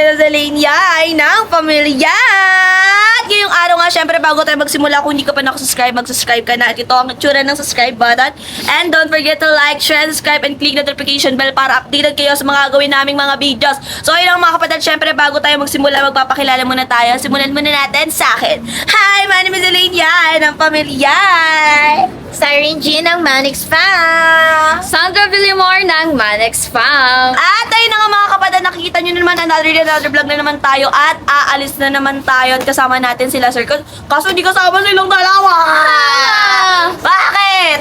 Rosalenia ay ng pamilya. At ngayong araw nga, syempre bago tayo magsimula, kung hindi ka pa nakasubscribe, mag-subscribe ka na. At ito ang itsura ng subscribe button. And don't forget to like, share, subscribe, and click notification bell para updated kayo sa mga gawin naming mga videos. So ayun lang mga kapatid, syempre bago tayo magsimula, magpapakilala muna tayo. Simulan muna natin sa akin. Hi, my name is Elenia ng pamilya. Siren G ng Manix Fam. Sandra Villamor ng Manex Fam. At ayun na nga mga kapatid, nakikita nyo na naman another vlog na naman tayo at aalis na naman tayo at kasama natin sila Sir. Kaso hindi kasama silang dalawa. Bakit?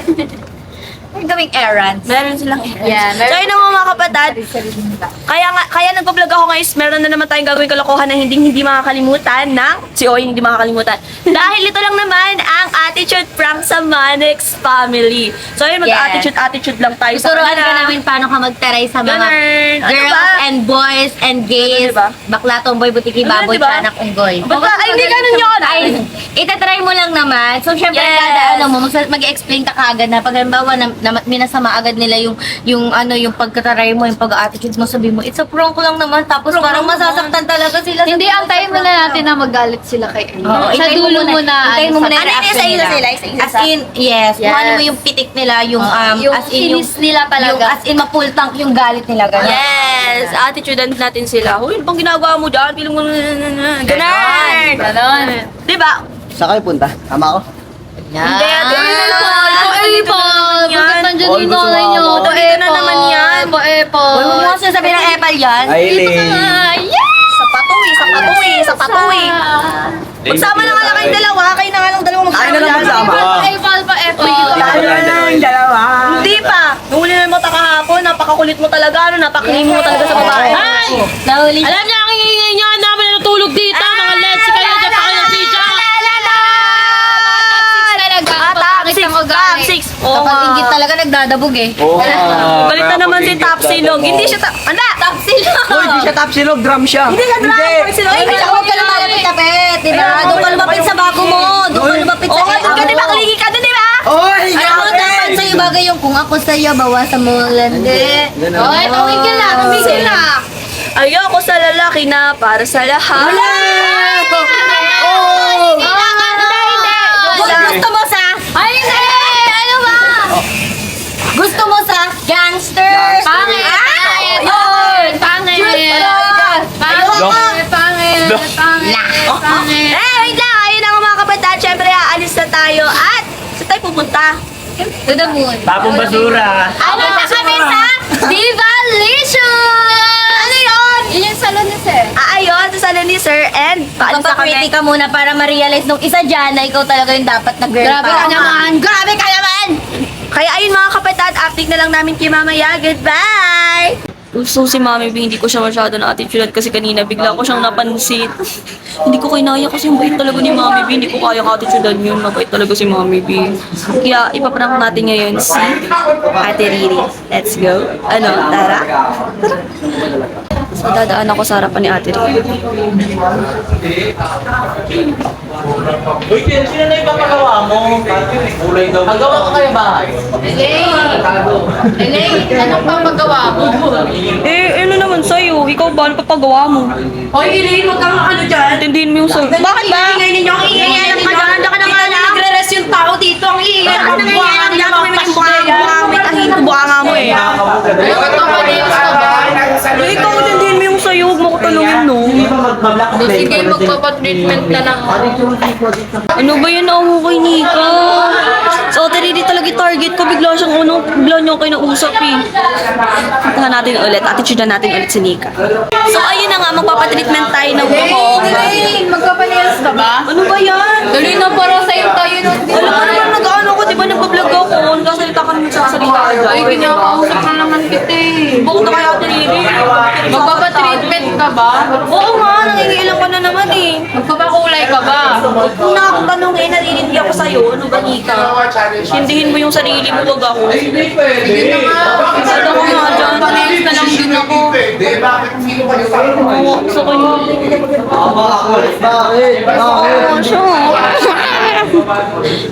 We're doing errands. Meron silang errands. Yeah, meron. So ayun na nga mga kapatid, kaya nagpa-vlog ako guys, meron na naman tayong gagawin kalokohan na hindi makakalimutan ng si Oy, hindi makakalimutan. Dahil ito lang naman ang attitude prank sa Manex family. So ayun, mag-attitude lang tayo sa Tuturuan ka kanila. namin paano ka magtaray sa mga Ganun. Ano girls ba? and boys and gays. Ano, diba? Bakla, tomboy, butiki, Ano, baboy, diba? anak, unggoy. Ay, hindi ganun yun! Ay, itatry mo lang naman. So, syempre, Yes. kada mag-explain ka kaagad na pag halimbawa minasama agad nila yung pagkataray mo, yung pag-attitude mo, sabi mo, it's a prank lang naman. Tapos parang masasaktan talaga sila. Hindi, antayin muna natin na magalit sila kay Oo, Sa hintayin mo dulo muna. hintayin mo muna yung Ano yun, reaction sa nila. sila, isa-isa As in, yes. Yes. Kung ano mo yung pitik nila, yung yung as in yung inis nila talaga. Yung as in mapultang yung galit nila. Ganun. Yes! Attitude natin sila. Uy, ano bang ginagawa mo dyan? Piling mo ganun! Ganon. Diba? Saan kayo punta? Tama ako? Hindi, Pa-Apple! Bakit nandiyan All yung gusto nanay nyo? ako. Dito na naman yan. Huwag mo Pa-Apple! nga sasabihin ng epal yan. Aileen! Sa patuwi. Magsama na nga lang kayong dalawa. Kayo na nga lang dalawa magsama. Ay na lang magsama. Pa-Apple! Hindi pa. Nung huli na mo kahapon, napakakulit mo talaga. Napakalimu mo talaga sa babae. Ay! Nahuli. Alam niya, ang ingay niya, ang dami na natulog dito. Mga let's kayo, dyan pa kayo ng teacher. Top 6. Oo Kapag nga. ingit talaga nagdadabog eh. Oo nga. Balik na naman si Top Silog. Hindi siya Top Silog. Uy, di siya top silog, drum siya. Hindi siya drama. Silog. Ay, huwag ka lumapit-lapit, di ba? Doon ka lumapit sa bago mo. Doon ka lumapit sa Oo nga, doon ka, di ba? Kaligi ka doon, di ba? Oy! Alam mo, dapat sa'yo bagay yung kung ako sa'yo, bawasan mo ang landi. Oy, tumigil na, tumigil na. Ayoko sa lalaki na para sa lahat. Oh! Gusto mo sa... Ay, hindi! Ano ba? Gusto mo sa gangsters? Pangit! Ah! Yun! Pangit! Pangit! Wait lang. Ayun na nga mga kapatid. Siyempre, aalis na tayo. At, saan tayo pupunta? To the moon. Tapong basura. Ano na kami sa Diva Licious? Ano yun? Yun yung salon ni Sir. Ayun, sa salon ni Sir. And, paalis na kami. Magpapakwiti ka muna para ma-realize nung isa dyan na ikaw talaga yung dapat na girl Grabe ka naman! Grabe ka naman! Kaya ayun mga kapatid, update na lang namin kay mamaya. Goodbye! So si Mami B, hindi ko siya masyado na attitude kasi kanina bigla ko siyang napansin. Hindi ko kinaya kasi yung bait talaga ni Mami B. Hindi ko kaya ka-attitudean yun. Mabait talaga si Mami B. Kaya ipaprank natin ngayon si Ate Riri. Let's go. Ano, tara? So dadaan ako sa harapan ni Ate Riri. Uy, sino na yung papagawa mo? Kulay daw. Pagawa ko kayo bahay. Elaine, anong papagawa mo? Ano naman sa'yo? Ikaw ba? Ano papagawa mo? Hoy, Elaine, huwag kang ano dyan. Intindihin mo yung sa'yo. Bakit ba? Ingay ninyo, ang ingay Alam ka ninyo. dyan, dyan ka na nga lang. Nagre-rest yung tao dito, ang ingay. Ano na nangyayari? Diyan kami may tahin ko baka nga mo eh. Magpapanews ka ba? Ikaw intindihin mo yung sa'yo. Huwag mo ko tanungin, no? Sige, magpapatreatment ka lang. Ano ba yun ako kay Nika? So, Ate Riri talaga yung target ko. Bigla niya ako kinausap eh. Puntahan natin ulit. Attitude na natin ulit si Nika. So, ayun na nga. Magpapatreatment tayo ng buhok. Elaine, magpapanews ka ba? Ano ba yan? Tuloy na para sa'yo tayo nun. Alam mo naman nag-ano ko, di ba nagpa-vlog ako? Nagkasalita ka naman sa salita ka dyan. Ay, kinakausap na naman kita eh. Bukod na kay Ate Riri. Magpapatreatment ka ba? Oo nga, nangingilang ka na naman eh. Magpapakulay ka ba? Kung nakatanong naririndi ako sa'yo, ano ba Nika? Hindihin mo yung sarili mo, wag ako. Sige na nga. Ano ko nga dyan? Magpapanews na lang din ako. Oo, gusto ko yun. Bakit? Oo, siya.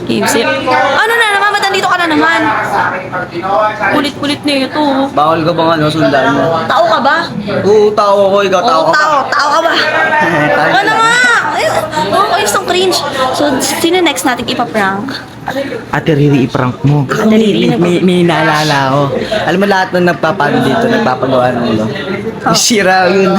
Keep sip. Ano na, namamatanda nandito ka na naman. Kulit-kulit na ito. Bawal ka bang sundan mo? Tao ka ba? Oo, tao ko. Ikaw, tao Oo, ka ba? tao ka ba? Tayo Ano nga? Oo, ayos ang cringe. So, sino next natin ipaprank? Ate Riri, iprank mo. Ate Riri, may naalala ako. Alam mo lahat ng nagpapano dito, nagpapagawa ng ulo. Sira yun.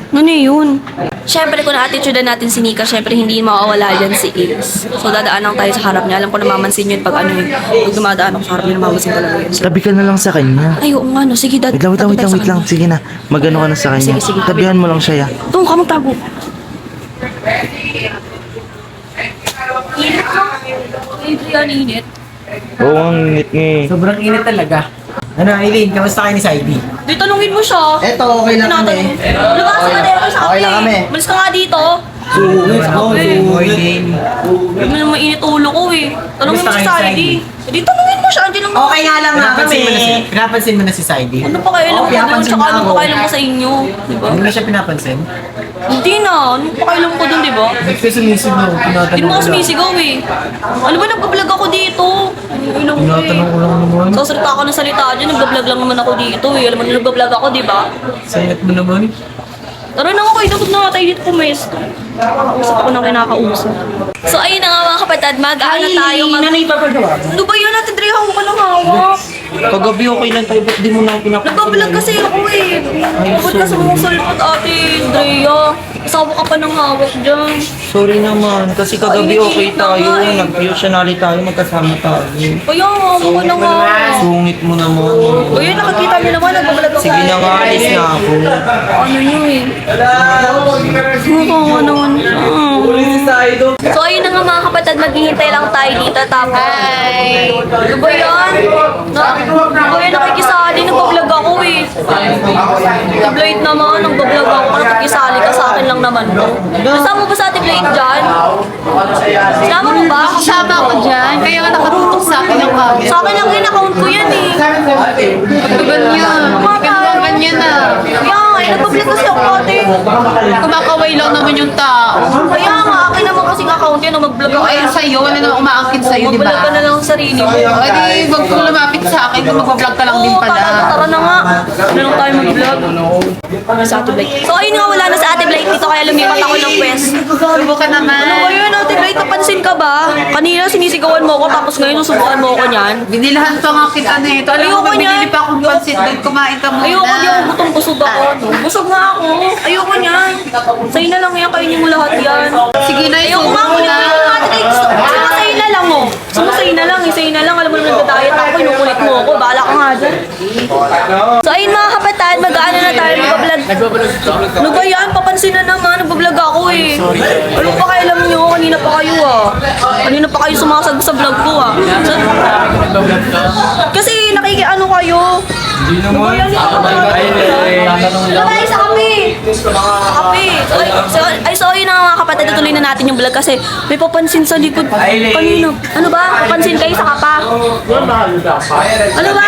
Ano yun? Siyempre, kung na-attitude natin si Nika, siyempre hindi mawawala dyan si Ace. So, dadaan lang tayo sa harap niya. Alam ko namamansin yun pag ano yun. Pag dumadaan ako sa harap niya, namamansin talaga yun. So, Tabi ka na lang sa kanya. ay, oo nga, no. Sige, Wait lang. Sige na. Magano ka na sa kanya. Sige. Tabihan mo lang siya, ya. Doon ka magtago. Adrian, init. Oo, ang init nga eh. Sobrang init talaga. Ano, Aileen, kamusta kayo ni Saidi? Di, tanungin mo siya. Eto, okay lang kami. Lumakas ka na ako sa Okay lang kami. Malis ka nga dito. Aileen. Hindi mo naman init ulo ko eh. Tanungin mo Basta si kayo, Saidi. Di, tanungin mo siya. Hindi lang Okay nga lang nga kami. Pinapansin mo na si Saidi? Ano pa kayo lang Oo, ko doon? pinapansin Tsaka na ano ako. pa kayo lang ko sa inyo? Di ba? Hindi mo siya pinapansin? Hindi na. Ano pa kayo lang ko doon, di ba? Ba't ka sumisigaw? Hindi mo ako sumisigaw eh. Ano ba nagbablog ako dito? Ilang ko Tinatanong ko eh. lang naman. Sasalita ako ng salita dyan. Nagbablog lang naman ako dito eh. Alam mo na nagbablog ako, di ba? Sayat mo naman. Tara na ako, inabot na nga tayo dito pumesto. Usap ako ng kinakausap. So ayun na nga mga kapatid, mag-ano tayo. Ano ba yun natin, Dre? Hawak ka ng hawak. Kagabi okay lang tayo. Ba't di mo lang Nagbablog kasi ako eh. Ba't ka sa mga salpot ate, Drea? Asawa ka pa ng hawak dyan. Sorry naman. Kasi kagabi okay tayo. Nag-fusionary tayo. Magkasama tayo. Kaya hawak ka na nga. Sungit mo naman. O yun, nakakita niyo naman, nagbablog ako. Sige na nga, alis na ako. Ano yun eh? Mukha naman siya. So ayun na nga mga kapatid, maghihintay lang tayo dito tapos. Ano ba yan? Ano ba yan? Nakikisali, nagbablog ako eh. Blade naman, nagbablog ako. Nakikisali ka sa akin lang naman to. Kasama mo ba sa ating Blade dyan? Kasama mo ba? Kasama ako dyan. Kaya nga nakatutok sa akin ang camera. Sa akin lang yun, account ko yan eh. Ganyan. Ganyan na. Kaya nga, nagbablog kasi ako ate. Kumakaway lang naman yung tao. Kaya nga, akin naman kasing account yan, mag-vlog ako. Ayun sa'yo, wala naman umaangkin sa'yo, di Mag-vlog ka ba? na lang sa sarili mo. O di, wag kang lumapit sa akin kung mag-vlog ka lang din Oo, pala. tara na nga. Ano lang tayo mag-vlog? Sa Ate Blake. So ayun nga, wala na sa Ate Blake dito kaya lumipat ako ng pwesto. Subukan Ano ba naman. yun, Ate Blake? Napansin ka ba? Kanina sinisigawan mo ako tapos ngayon susubukan mo ako niyan. Binilahan pa nga kita nito. Alam mo, Ayoko binili niyan. pa akong pansit doon. Kumain ka muna. Ayoko niyan, butong busog ako. Busog nga ako. Ayoko niyan. Sa'yo na lang yan, kainin mo lahat yan. Sige na, Ayoko isubo nga, mo kulit na. mo Ate Blake. Sumasa'yo na lang oh. Sumasa'yo na lang, isa'yo na lang. Alam mo naman nagda-diet ako, kinukulit mo ako. Bahala ka nga dyan. So ayun mga kapatid, mag-ano na tayo, mag-vlog. Ano ba yan? Papansin na naman, nag-vlog ako eh. Ano pa kayo alam nyo? Kanina pa kayo ah. Kanina pa kayo sumasag sa vlog ko ah. Kasi nakikiano kayo. Ano ba yan? Ano tayo sa kape? Kape. So ayun na mga kapatid, tutuloy na natin yung vlog kasi may papansin sa likod. Kanina. Ano ba? Papansin kayo sa kapa? Ano ba?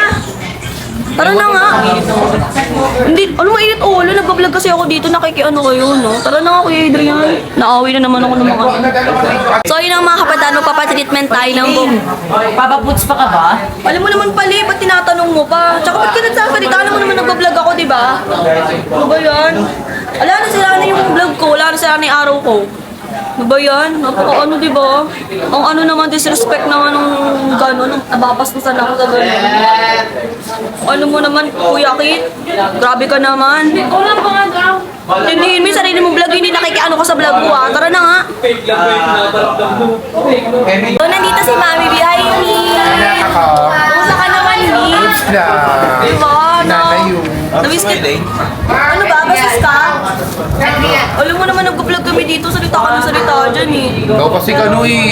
Tara na nga. Hindi, ano mainit ulo? Nagbablog kasi ako dito, nakikiano kayo, no? Tara na nga, Kuya Adrian. Naaway na naman ako ng mga... So, yun ang mga kapatid, magpapatreatment tayo ng buhok. Papaputs pa ka ba? Alam mo naman pala, ba't tinatanong mo pa? Tsaka ba't ka nagsasalita? Alam mo naman nagbablog ako, di ba? Ano ba yan? Wala na sila na yung vlog ko, wala na sila na yung araw ko. Ano ba yan? Napaka-ano, di ba? Ang ano naman, disrespect naman ng gano'n, nababastusan ako sa gano'n. Ano mo naman, Kuya Kit? Grabe ka naman. Wala pa nga daw. Tindihin mo yung sarili mong vlog, hindi nakikiano ka sa vlog ko ah. Tara na nga. So, nandito si Mami B. Hi, Mi. Kumusta ka naman, Mi? Diba? Na-miss ka? Ano ba? Basis ka? Alam mo naman, nag-vlog kami dito. Salita ka ng salita dyan eh. Ikaw kasi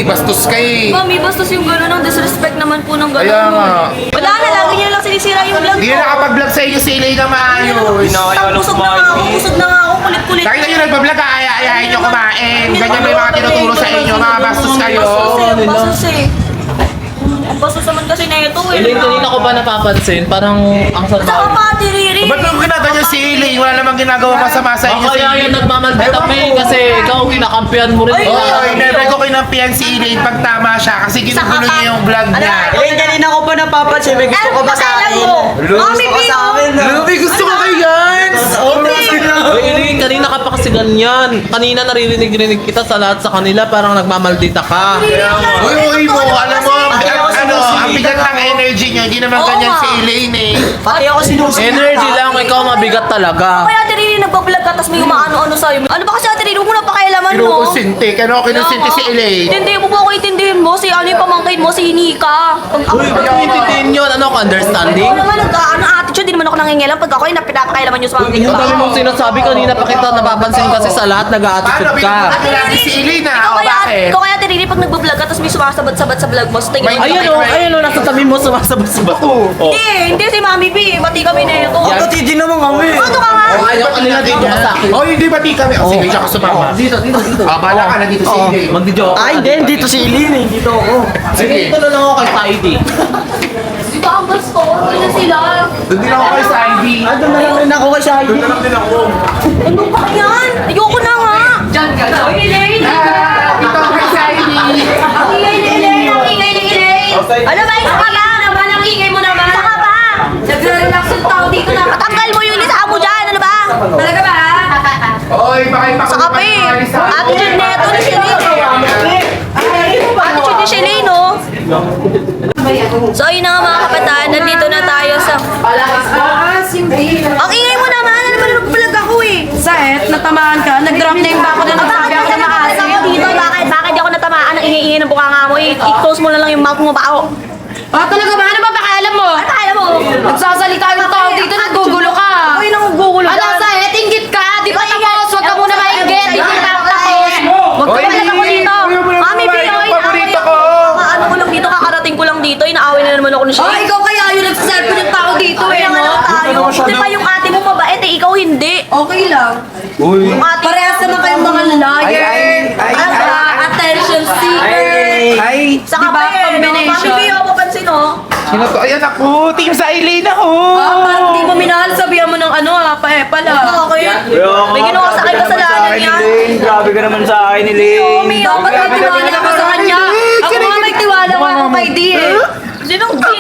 bastos ka eh. Mami, bastos yung gano'n ng disrespect naman po ng gano'n. Kaya nga. Wala na, lagi niyo lang sinisira yung vlog Hindi ko. na nakapag-vlog sa inyo si Ilay na maayos. Busog na nga ako, busog na nga ako, kulit-kulit. Kahit na yung nagpa-vlog, ayayain nyo kumain. Ganyan may mga tinuturo sa inyo, mga bastos kayo. Bastos eh. Ang bastos naman kasi na ito eh. Kanina ko ba napapansin? Parang ang Saka sarap. pati Riri. Ba't mo ginaganyan si Ilay? Wala namang ang ginagawa masama sa inyo. Kaya yan nagmamaldita May kasi ikaw kinakampihan mo rin. Oy, never ko kinampihan si Elaine pag tama siya kasi ginugulo niya yung vlog niya. Elaine, kanina ko pa napapansin. May gusto ko ba sa akin? Mami, Gusto ko sa akin. Luby, gusto ko kay Gans! Elaine, kanina ka pa kasi ganyan. Kanina naririnig-rinig kita sa lahat sa kanila parang nagmamaldita ka. Uy, mo, alam mo, ang bigat ng energy niya, hindi naman ganyan si Elaine eh. Pati ako sinusunod. Energy lang, ikaw mabigat talaga. Kaya Ate Riri nagbablog ka, tapos may umaano-ano sa'yo. Ano ba kasi Ate Riri, huwag mo na pakialaman mo. Kinukusinti, kano kinusinti si Elaine? Hindi mo ba ako itindihin mo? Si ano yung pamangkin mo, si Nika. Pag ako Uy, ba't intindihin yun? Ano ka, understanding? Ako naman nag-ano attitude, di naman ako nangingilam. Pag ako yung pinapakailaman nyo sa pamangkin Ang ko. dami mong sinasabi kanina pa kita napapansin kasi sa lahat Paano, nag-a-attitude ka. binabati lagi si Elaine ah? O bakit? Ikaw kaya Ate Riri, pag nagbablog ka, tapos may sumasabat-sabat sa vlog mo, sa tingin mo. Ayun o, nasa tabi mo sumasabat-sabat. Hindi si Mami B. Bati kami na ito. Pati din naman kami. Ano ka nga? Ayaw ka nila dito ka sa akin. Oh, hindi ba di kami? Oh, sige, siya ko sumama. Dito. Ah, bala ka na dito si Elaine. Magdi-joke. Ay, hindi. Dito si Elaine eh. Dito ako. Sige, dito na lang ako kay Heidi. Dito ang gusto. Dito sila. Doon din ako kay Ivy. Doon na lang rin ako kay Shaggy. Doon na lang din ako. Ano ba yan? Ayoko na nga. Diyan ka. Oy, Elaine. Dito ako kay Ivy. Ang ingay ni Elaine. Ang ingay ni Elaine. Ano ba? Isa ka ba? Naman ang ingay mo naman. Isa ka ba? Nagre-relax yung tao dito na. Patanggal mo yung isa mo dyan. Ano ba? Talaga ba? Oy, bakit pa Sa kape. Attitude na ito ni Shelly. Attitude ni Shelly, no? So, ayun na nga mga kabataan. Nandito na tayo sa... Ang ingay mo naman. Ano ba nagpalag ako eh? Seth, natamaan ka. Nag-drop name ba ako na Bakit nagsabi ako ka na nakalas ako dito? Bakit di ako natamaan ng ingay-ingay ng bukanga mo? I-close mo na lang yung mouth mo ba ako? Ah, talaga ba? Ano ba pakialam mo? Ano kaya mo? Nagsasalita yung tao dito, nagugulo ka. Uy, nang gugulo Ano, Seth, inggit ka. Di ba tapos? Huwag ka muna mainggit. Di ba tapos? Huwag ka pala ako dito. Mami, naman Pinoy, yung paborito ko. Ano ko lang dito, kakarating ko lang dito. Inaaway na naman ako ng Oh, ikaw kaya yung nagsaselfie ng tao dito eh, Kaya nga no? lang tayo. Di ba yung ate mo mabait eh, ikaw hindi. Okay lang. Yung ate Parehas naman kayong mga liar. Ano ba? Attention seeker. Ay, Saka Diba, pa eh, no? combination? Mami, Pio, papansin oh. sino to? Ayan ako, team sa Elaine ako. Ah, parang di mo minahal, sabihan mo ng ano, pala. Okay. May ginawa sa akin kasalanan yan. Grabe ka naman sa akin, Elaine. Mio, ba't may tiwala ka sa kanya? Ako nga may tiwala ko ako kay D eh. Sinong di?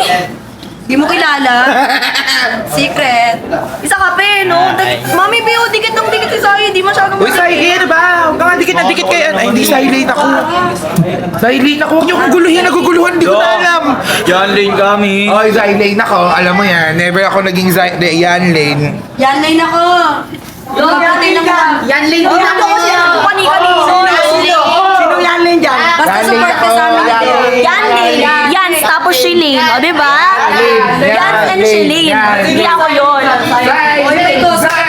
Di mo kilala. Secret. Isa ka pa eh, no? Mami, Pio, dikit ng dikit si Sai. Di masyadong Uy, sa Elaine ba? Huwag ka nga dikit na dikit kayo. Ay, hindi sa Elaine ako. Sa Elaine ako. Huwag niyo kong guluhin. Naguguluhan. Hindi ko na alam. Yan, Lane kami. Oy, sa Elaine ako. Alam mo yan. Never ako naging Yan Lane. Yan lane ako. Yan lane din Ano ko siya ako. kani-kanino? Sino yan, Lane dyan? Basta support ka sa amin. Yan, yan, tapos Shilin. O, diba? Yan and Shilin. Hindi ako yun. Oy, may gossip pa.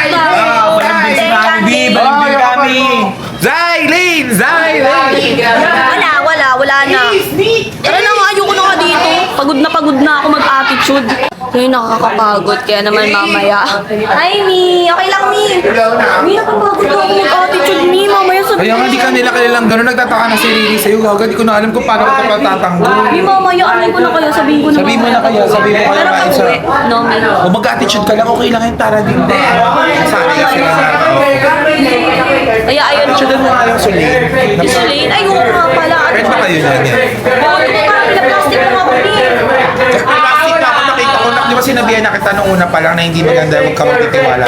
Balimbing kami. Zaylene! Zaylene! Wala na. Tara na nga, ayoko na nga dito. Pagod na ako mag-attitude. Ngayon nakakapagod, kaya naman mamaya. Hi, Mi! Okay lang, Mi! Mi, nakapagod ako mag-attitude, Mi. Mamaya sabihin. Kaya nga di ka nila kailang gano'n nagtataka na si Riri sa'yo. Gaga, di ko na alam kung paano ko ito patatanggol. Mi, mamaya, ano ko na kaya? Sabihin ko na. Sabihin mo na kaya, sabihin mo kaya Pero mga pag isa. uwi, no, Mi. O mag-attitude ka lang, okay lang yung tara din. Sana ka sila na. Kaya ayun. Attitude mo nga yung Sulane. Si Shilin, ayoko nga pala. Friend ba kayo niyan? Oh, di ba parang plastic lang ako, Mi? Plastic na ako nakita ko. Di ba sinabihan na kita nung una pa lang na hindi maganda huwag ka magtitiwala.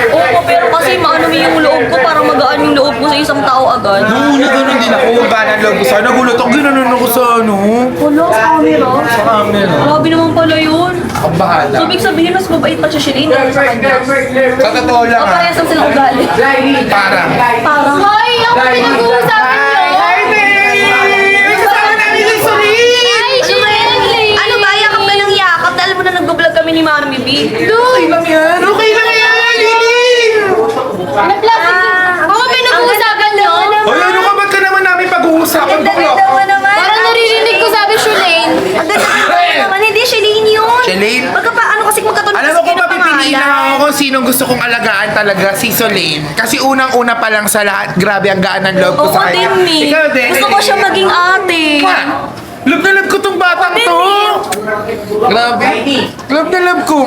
Oo, pero kasi maano Mi yung loob ko, parang magaan yung loob ko sa isang tao agad. Nung una gano'n din ako, ganan loob ko sa nagulat ako, ginanon ako sa ano. Wala, sa camera. Sa camera. Grabe naman pala yun. Ang bahala. So, ibig sabihin, mas mabait pa siya Shilin dahil sa kanya. Sa totoo lang O, ha. parehas lang silang ugali. Parang. Parang, Hoy, ako pinag-uusapan nyo. Ay, Shirley. ano ba, yakap ka ng yakap? Dahil mo na nag-vlog kami ni Mami B. Okay lang yan. Okay lang yan, Lili. Ako pinag-uusapan nyo. Hoy, ano ka? Ba't ka naman namin pag-uusapan Ganda bakla? mo naman. Parang naririnig ko sabi, Shirley. Ang ganda mo naman. Hindi, Shilin yun. Shilin? Ano kasi magkatulog Alam mo kung mapipiliin lang ako kung sinong gusto kong alagaan talaga, si Solane. Kasi unang-una pa lang sa lahat, grabe ang gaan ng loob ko Oo sa kanya. din, Mi. Ikaw din. Gusto ko siya maging ate. Ma! Love na love ko tong batang to! Grabe. Love na love ko.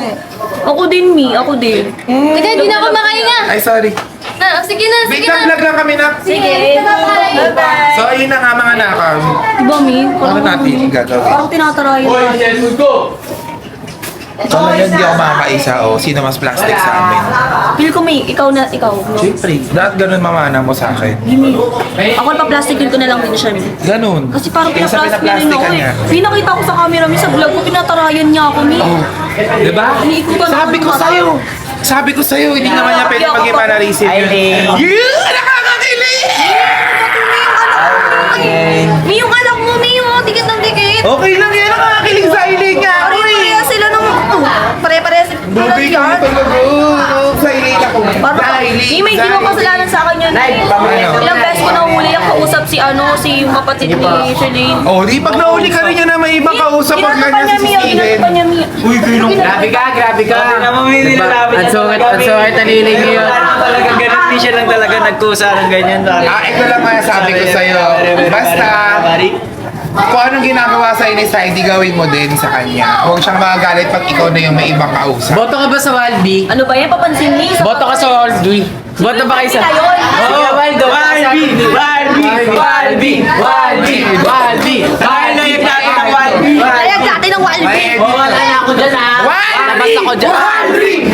Ako din, Mi. Ako din. Teka, hindi na ako makahinga. Ay, sorry. Sige na, Wait, sige na. vlog lang kami na. Sige. So, ayun na nga mga nakaw. Diba, Mi? Ano natin gagawin? Parang tinatarayan tayo. So, ngayon di ako makakaisa. O, sino mas plastic sa amin? Feel ko, Mi. Ikaw. No? Siyempre. Dapat ganun mamana mo sa akin. Mi. Ako pa-plastic ko na lang din siya, Mi. Ganun. Kasi parang Kaysa pinaplastic niya rin ako pinaplastikan niya. eh. Pinakita ko sa camera, Mi, sa vlog ko, pinatarayan niya ako, Mi. Diba? Iniikutan Sabi ako ko ng sa'yo. Sabi ko sa'yo, hindi naman niya pwede maging manalisip yun. Yeah! Nakakakilig! Mi, yung anak mo, Mi, yung dikit ng dikit. Okay lang yan, nakakakilig sa ilig nga ako eh. Pare-pareha sila ng... Pare-pareha sila. Bubi ka mo talaga. Sa ilig ako. Mi, may hindi mo kasalanan sa akin yun. Ilang beses ko nahuli ang kausap si yung kapatid ni Shalane. Oh, di pag nahuli ka rin niya na may ibang kausap pag Ginagawa ganyan niya, Mi, sisisihin. ginagawa niya, Mi. Uy, gano'n. Grabe ka. Ang suwat ang lilig ngayon. Talaga ganun, di siya lang talaga nagkusa ng ganyan. Ito lang kaya sabi ko sa'yo. Basta, kung anong ginagawa sa'yo ni Sai, di gawin mo din sa kanya. Huwag siyang magagalit pag ikaw na yung may ibang kausap. Boto ka ba sa Walby? Ano ba yan? Papansin ni? Boto ka sa Walby? Boto ba kayo sa... Ayun. Oo, Waldo. Walby! Kaya na yung dati ng Walby! Kaya dati ng Walby. Oo, wala na ako dyan ha! Labas ako dyan!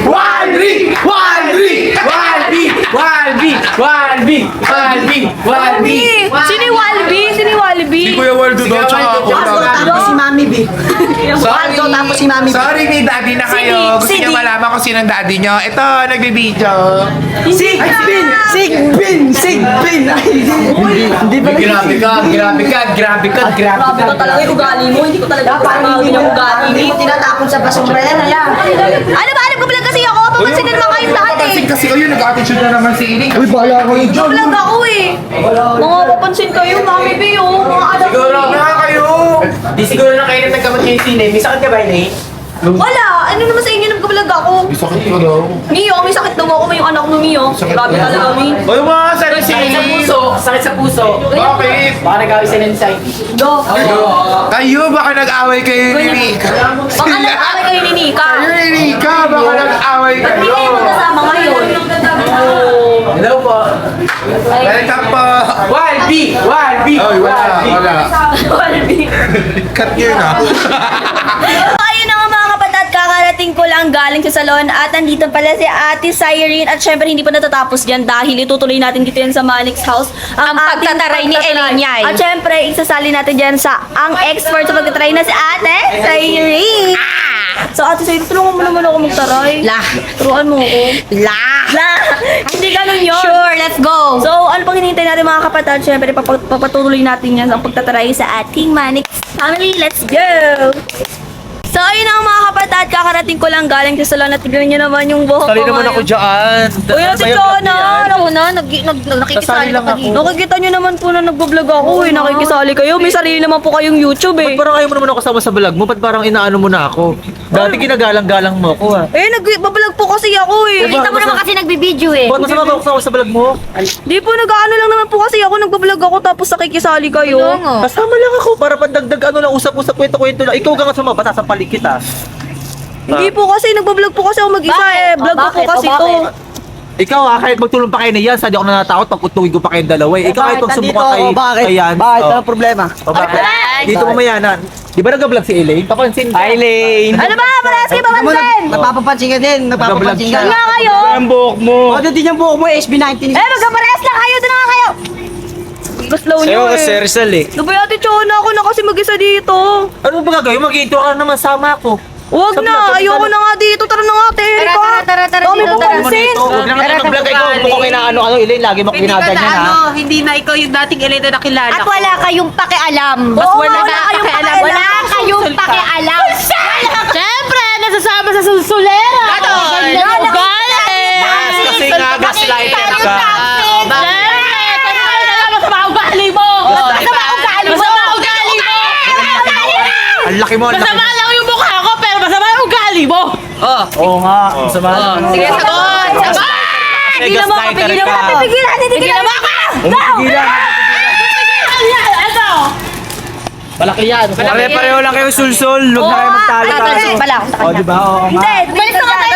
Walby! Sino yung Walby? Sino yung Walby? Si Kuya Waldo daw, tsaka ako. Tapos si Mami B. Sorry, tapos si Mami B. sorry may daddy na kayo. Gusto Si niyo Dick. malaman kung sino ang daddy niyo. Ito, nagbibideo. Sigbin! Hindi pa Grabe ka! Grabe ka talaga yung ugali mo. Hindi ko talaga kasama yung ugali Hindi mo. mo tinatapon sa basura yan, ayan. Ano ba? Alam ko pala kasi ako. Papansin na naman kayong lahat eh. Papansin kasi kayo, nag-attitude na naman si Ining. Uy, bahala ko yun, John. Vlog ako eh. Mga papansin kayo, Mami B, oh. Mga anak ko. Siguro. Nga kayo. Di siguro na kayo nagkamot kayo sine. May sakit ka ba yun Wala. Ano naman sa inyo nagka-vlog ako? May sakit ko daw. Mio, may sakit daw ako. May yung anak mo, Mio. Grabe talaga, Mi. Uy, mga sarili si Sakit sa Ining. puso! Sakit sa puso! Bakit? Baka nagawin sila ng side. Kayo, baka nag-away kayo ni Rika. Baka nag-away kayo ni Nika. Kayo ni Rika, baka nag-away Ba't kayo. hindi kayo magkasama ngayon? Hello po! Welcome po. Walby! Uy, wala. Walby. Cut yun ah. Ayun na nga mga kapatid, kakarating ko lang galing sa salon at nandito pala si Ate Cyrene at syempre hindi pa natatapos dyan dahil itutuloy natin dito yan sa Manix House Ang ating pagtataray ni Elinyay. At syempre isasali natin dyan sa ang expert sa pagtataray na si Ate Cyrene. So Ate Cyrene, tulungan mo naman ako magtaray. La. Turuan mo ako. La! Hindi ganun yun. Sure, let's go. So, ano pang hinihintay natin mga kapatid? Siyempre, papatuloy natin yan ang pagtataray sa ating Manix family. Let's go! So, ayun ang mga kapatid. Kakarating ko lang galing sa salon at tignan nyo naman yung buhok ko ngayon. dyan. Uy, Ate Chona! Ako na, nakikisali lang ka ako. dito. Nakikita nyo naman po na nag-vlog ako eh. Nakikisali kayo. May sarili naman po kayong YouTube eh. Parang ayaw mo naman ako kasama sa vlog mo, ba't parang inaano mo na ako? Dati ginagalang-galang mo ako ha. Eh, nag-vlog po kasi ako eh. Kita mo naman kasi nagbibideo eh. Ba't masama ba ako kasama sa vlog mo? Di po, nag-ano lang naman po kasi ako. Nag-vlog ako tapos nakikisali kayo. Oo nga. Kasama lang ako para pandagdag ano lang, usap-usap, kwento-kwento lang. Ikaw ka nga sumama, sasampalik kita. Hindi po kasi, nag-vlog po kasi ako mag-isa Bakit? eh. Vlog ko po Bakit? kasi O, to. bakit? Ikaw ha, kahit magtulong pa kayo na yan, sadya ako natatakot pag utuwid ko pa kayong dalawa eh. Ikaw kahit Bakit pag nandito sumuka kay, ako? Bakit? kay Yan. Bakit? Oh. Anong problema? O bakit? Bakit? Dito mamayanan. Di ba nag-vlog si Elaine? Papansin ka. Elaine! Ano ba? Parehas kayo papansin! Napapapansin ka din. Napapapansin ka. Doon nga kayo! Ang buhok mo! O, doon din yung buhok mo, SB19. Eh, magkaparehas lang kayo! Doon nga kayo! Mas slow nyo Sa'yo eh. kasi Rizal eh. Ano ba Ate Chona? Ako na kasi mag-isa dito. Ano ba gagawin? Mag-intro ka naman sama ako. Huwag na! Ayoko na nga dito. Tara na nga, Ate Erika. Tara, Dami dito, mo tara. pansin. Huwag lang natin mag-vlog ikaw. Mukhang kinaano Elaine. Lagi mo kinaganyan ha. hindi na ikaw yung dating Elena na kilala At wala kayong pakialam. Oo, wala kayong pakialam. Wala kayong pakialam. Siyempre, nasasama sa sulsulera. Ganyan ang ugali. Kasi nga gaslighter ka. Masama ugali mo. Masama ugali mo. Masama ugali mo. Ang laki mo, ang laki Masama mo. lang yung mukha ko, pero masama yung ugali mo. Oo nga. Masama lang. Sige, sagot. Pigilan mo ako, pigilan mo ako. Pigilan, tigilan mo ako. Ano? Malaki yan. Pare-pareho lang kayo sulsul. Huwag na kayo magtalo. Bala ako sa O, kanya. di ba? Oo nga. Hindi, Balik na nga tayo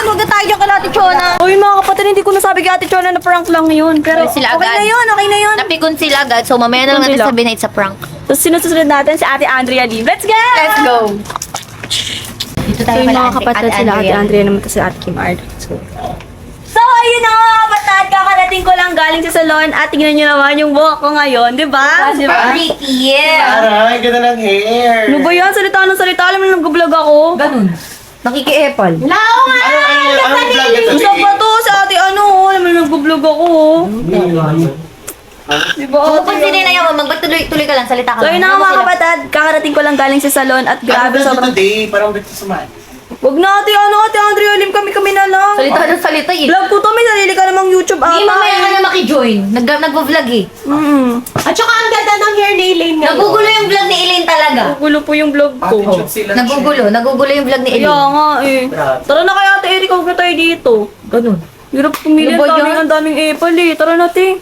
Huwag na tayo dyan kay Ate Chona. Uy, mga kapatid, hindi ko nasabi kay Ate Chona na prank lang yun. Pero Sila okay agad. na yun, okay na yun. Napikon sila agad. So, mamaya na lang natin Sila. sabihin na it's a prank. Tapos sinusunod natin si Ate Andrea Lim. Let's go! Let's go! Dito So tayo yung kay mga kapatid sila, Ate Andrea naman si Ate Kim Ard. So ayun na mga kapatid, kakarating ko lang galing sa salon at tingnan nyo naman yung buhok ko ngayon, di ba? Di ba? Ricky, yeah. Aray, ganda ng hair. Ano ba yan? Salita ng salita, alam mo na nag-vlog ako. Ganun. Nakiki-epal. Anong vlog ito? Gusto pa to sa ate ano, alam mo na nag-vlog ako. Di ba Kung ate? pansinin na yan, magtuloy ka lang, salita ka So lang. yun na mga kapatid, kakarating ko lang galing sa salon at grabe sobrang... today? Parang gusto sumahan. Huwag na ate, ano ate Andrea Lim, kami na lang. Salita ng salita eh. Vlog ko to, may sarili ka namang YouTube ata. Hindi, mamaya ka na makijoin. Nagvo-vlog eh. At saka ang ganda ng hair ni Elaine ngayon. Nagugulo yung vlog ni Elaine talaga. Gulo po yung vlog ko. Nagugulo yung vlog ni Kaya Elaine. nga eh. Tara na kaya ate Erika, huwag na tayo dito. Ganun. Hirap pumili, Ano ba yan? ang daming apple eh. Tara na te.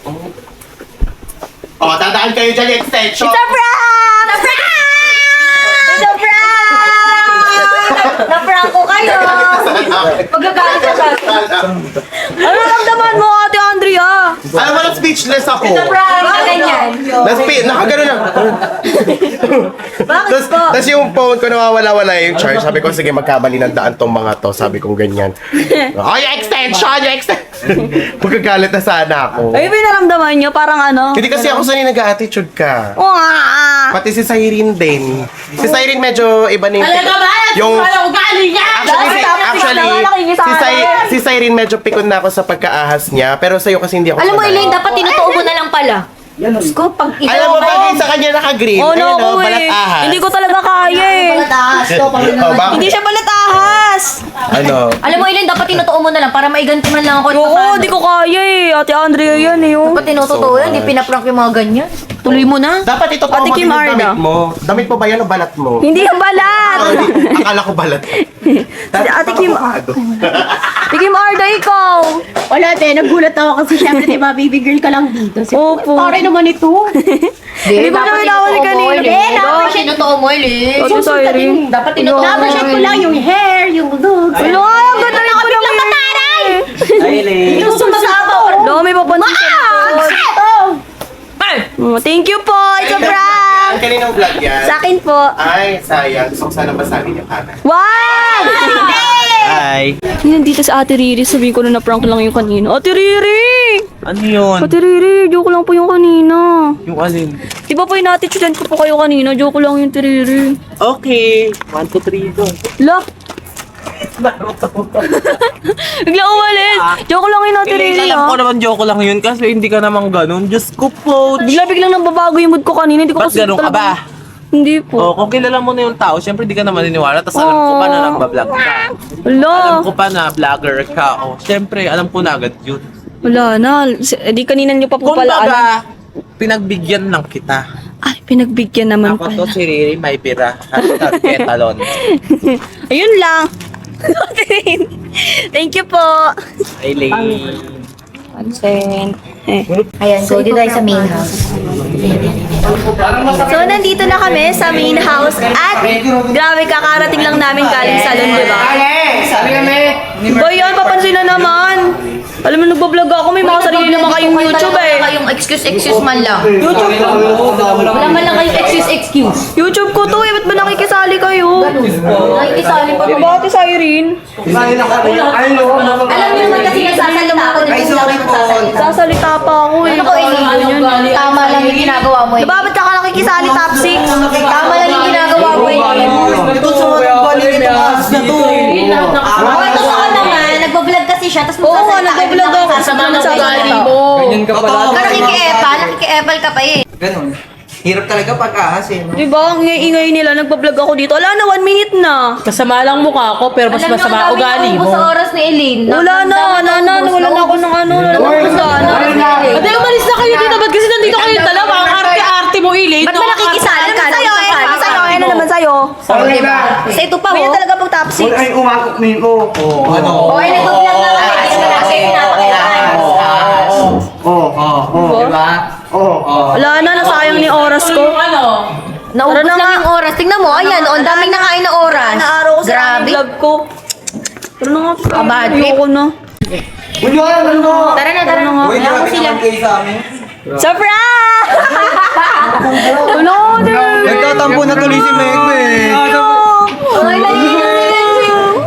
Oh, dadaan kayo dyan yung extension. It's a prank! It's a prank! It's a prank! Na-prank ko kayo. Magagalit ka sa akin. Ano naramdaman mo ate Andrea? Alam mo na speechless ako. Bakit ganyan? Nakagano na. Bakit po? Tapos yung phone ko nawawala-wala yung charge. Sabi ko, sige, magkamali ng daan tong mga to. Sabi kong ganyan. Oh, yung extension! Yung extension! Magkagalit na sana ako. Ay, pinaramdaman nyo, parang ano? Hindi kasi ako sanay nag-attitude ka. Wah! Pati si Cyrene din. Si Cyrene medyo iba na yung... Si Cyrene medyo pikon na ako sa pagkaahas niya. Pero sa'yo kasi hindi ako Alam mo, sanay. Elaine, dapat tinutuo mo na lang pala. Diyos ko, pag ikaw Alam mo, bagay sa kanya naka-green. Oh, no, Ayun, ako oh, balat eh. ahas. Hindi ko talaga kaya eh. Oh, bakit? Hindi siya balat ahas. Ano? Alam mo, Elaine, dapat tinutuo mo na lang para maiganti man lang ako. Oo, di ko kaya eh. Ate Andrea yan eh. Oh. Dapat tinutuo yan, di pinaprank yung mga ganyan. Tuloy mo na. Dapat ito Ate mo Kim din yung Arda. damit mo. Damit mo ba yan o balat mo? Hindi yung balat. Akala ko balat. Ate Kim, Ate Kim Arda, ikaw. Wala din, nagulat ako kasi syempre di ba, baby girl ka lang dito. Opo. Pare naman ito. Hindi ba naman ako ni kanina? Dapat tinutuo mo, Elaine. Ate Cyrene. Dapat tinutuo mo. Napashot ko lang yung hair, yung look. Ano nga, ang ganda rin ko lang Gusto masabaw. Dami pa pansin thank you po. It's a prank. Ang kaninang vlog yan. Sa akin po. Ay, sayang. Gusto ko sana basahin yung kanan. Wow! Hi. Yan dito sa Ate Riri. Sabihin ko na na-prank lang yung kanina. Ate Riri! Ano yun? Ate Riri, joke lang po yung kanina. Yung alin? Di ba po inatitudean ko po kayo kanina? Joke lang yung Ate Riri. Okay. 1, 2, 3, go. La! Bigla umalis. Joke lang yung Ate Riri Alam ko ha. naman joke lang yun kasi hindi ka naman ganun. Diyos ko po. Biglang nang babago yung mood ko kanina. Hindi ko Ba't ganun ka ba? Hindi po. Oh, kung kilala mo na yung tao, syempre di ka naman naniniwala. Tapos alam ko pa na nagbablog ka. Wala. Alam ko pa na vlogger ka. Oh, syempre, alam ko na agad yun. Wala na. Di kanina nyo pa po Kung pala alam. baga, pinagbigyan lang kita. Ay, pinagbigyan naman Ako pala. to si Riri, may pira. Hashtag ketalon. Ayun lang. Thank you po. Aileen. Pansin. Ayan, go dito tayo sa main house. So, nandito na kami sa main house at grabe, kakarating lang namin galing salon, di ba? Ba yan, papansin na naman. Alam mo, nagbablog ako, may mga sarili naman kayong YouTube eh. Wala kayong excuse man lang. YouTube ko. Wala man lang kayong excuse. YouTube ko to eh, ba't ba nakikisali kayo? Nakikisali pa. Diba, Ate Cyrene? Alam niyo naman kasi nagsasalita ako. Ay, sorry po. Sasalita pa ako eh. Ano ko, Elaine? Tama lang yung ginagawa mo. Diba, ba't ka nakikisali top 6? Tama lang yung ginagawa mo. Oh, totoo naman. Nagbablog kasi siya, tapos Oo nga, magsasalita. nagbablog ako. Sama ng Nagsasalita. Ganyan ka pala. Nakikiepal ka pa eh. Ganun. Hirap talaga pag-ahas eh. No? Diba, ang ingay nila, nagbablog ako dito. Ala na, 1 minute na. Masama lang mukha ko, pero mas Alam niyo, masama ang dami ugali naubos mo. sa oras ni Elaine. Wala na, wala na ako ng ano, wala na ako sana. Ate, umalis na kayo dito. Ba't kasi nandito kayo dalawa? Ang arte-arte mo, Elaine. Ba't ba nakikisali ka? Sa'yo, ano naman sa'yo? Sa ito pa, Kaya oh. talaga pang top 6. Ay, umangkok nito. Oh, ano? Okay, nag-vlog na kami. Kasi wala kasi pinapakailangan. Diba? Wala na, nasayang ni oras ko. Naubos Tara na lang nga. yung oras. Tingnan mo, ayan, ang daming nakain na oras. Na araw ko sa Grabe. vlog ko. Pero na nga. Bad trip. Ayoko na. Tara na, tara na. Wala ko sila. Surprise! Ano? Nagtatampo na tuloy si Megme.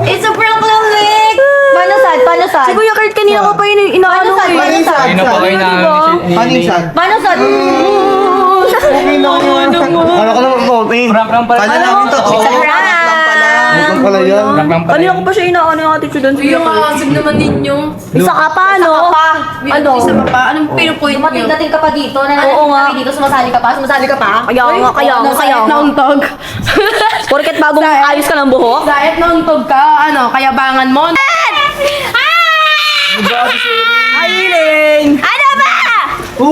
It's a prank lang, Vic. Paano sad? Paano sad? Si Kuya Kurt kanina ko pa yun inaano Paano sad? eh. Paano sad? Ayun na po kayo namin si Panisan. Paano sad? Kala ko naman po, eh. Prank pala. Kala namin to. It's a prank. Huwag pala yan. Prank pala. Kanina ko pa siya inaano yung attitude doon. Sige, Asig naman ninyo. isa ka pa, no? Ano? Isa pa pa. Anong pinupoint nyo? Dumating ka pa dito. Oo nga. Dito, sumasali ka pa. Sumasali ka pa. Kaya nga, kaya nga. Nauntog. Porket bagong ayos ka ng buhok? Dahil nauntog ka, kayabangan mo. Aileen! Ano ba?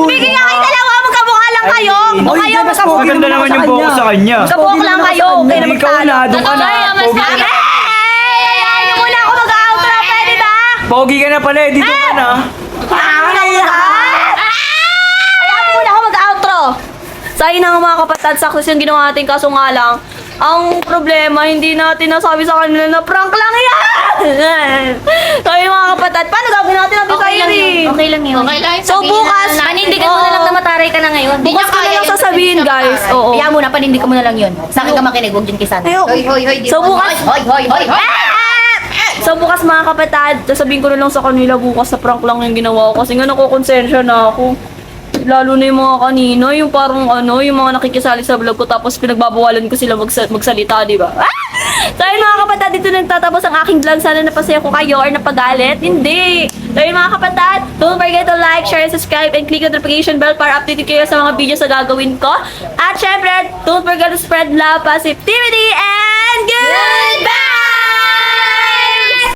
Bigyan nga kayo dalawa. Magkamukha lang kayo. Kayo, Maganda naman yung buhok sa kanya. Magkabuhok lang kayo. Okay na Ikaw na, doon ka na. Pogi ka na. Ayaw mo na ako mag-outro. Pwede ba? Pogi ka na pala, dito ka na. Ayaw mo na ako mag-outro. So ayun na nga mga kapatid, success yung ginawa natin kaso nga lang, ang problema, hindi natin nasabi sa kanila na prank lang yan! So ayun mga kapatid, paano gagawin natin ang Okay lang yun. Okay lang yun. Okay lang yun. So bukas, Panindigan mo na lang na mataray ka na ngayon. bukas ko na lang sasabihin guys. Oo. Kaya mo na, panindigan mo na lang yun. Sa akin ka makinig, huwag dyan kisan. Ayaw. Hoy, hoy, hoy. So bukas, Hoy. so bukas mga kapatid, sasabihin ko na lang sa kanila bukas sa prank lang yung ginawa ko kasi nga nakukonsensya na ako. Lalo na yung mga kanina, yung parang yung mga nakikisali sa vlog ko tapos pinagbabawalan ko sila magsalita, di ba? So ayun mga kapatid, dito nagtatapos ang aking vlog. Sana napasaya ko kayo or napagalit. Hindi! So ayun mga kapatid, don't forget to like, share, and subscribe, and click the notification bell para updated kayo sa mga videos na gagawin ko. At syempre, don't forget to spread love, positivity, and goodbye!